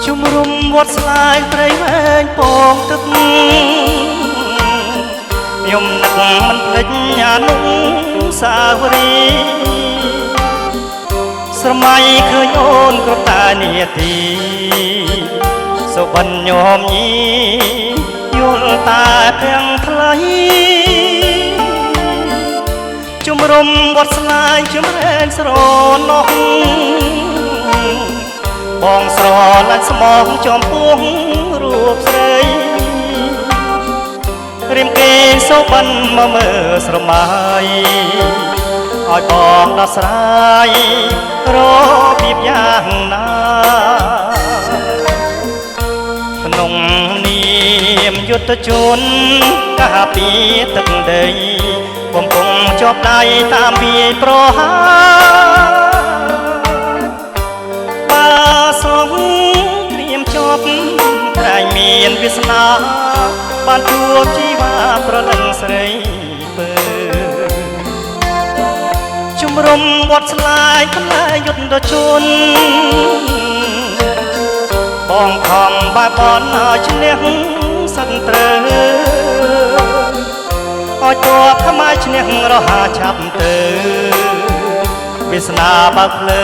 ជុំរុំវត្តស្លាយព្រៃវែងពងទឹកខ្ញុំនឹកមិនភ្លេចអានុសាវរីយ៍ស្រមៃឃើញអូនគ្រប់តានាទីសុបិនញោមញីយល់តាទាំងថ្លៃជុំរុំវត្តស្លាយជំរែងស្រណោះបងស្រលាញ់ស្មងចំពោះរូបស្រីរៀមគេសុបិនមកមើលស្រមៃឲ្យបងដោះស្រាយរបៀបយ៉ាងណាក្នុងនាមយុទ្ធជនការពារទឹកដីកំពុងជាប់ដៃតាមវាយប្រហាបើសងត្រៀមជាប់តែមានវាសនាបានជួបជីវ៉ាប្រលឹងស្រីពើជំរុំវត្តស្លាយផ្លែយុទ្ធជនបងខំបែបបនឲ្យឈ្នះសន្ត្រូវឲ្យតបខ្មែរឈ្នះរហ័សឆាប់ទៅវាសនាបើកភ្លើ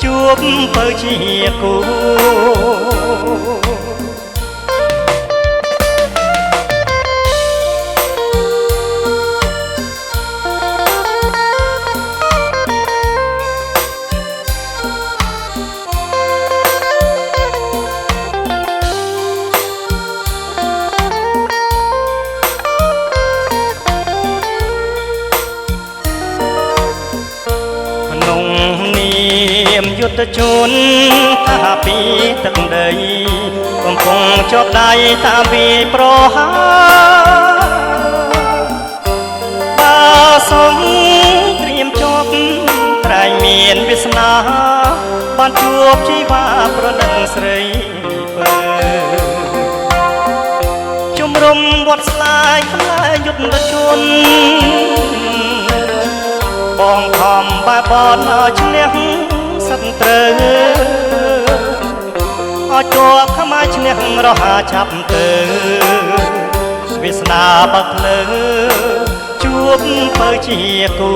ជួបពើជាគូយុទ្ធជនថាពីទឹកដីកំពុងជាប់ដៃតាមវាយប្រហាបើសងត្រៀមជាប់ត្រែងមានវាសនាបានជួបជីវ៉ាប្រលឹងស្រីពើជំរុំវត្តស្លាយផ្លែយុទ្ធជនបងខំបែបបនឲ្យឈ្នះសន្ត្រូវឲ្យជាប់ខ្មែរឈ្នះរហ័សឆាប់ទៅវាសនាបើកភ្លើជួបពើជាគូ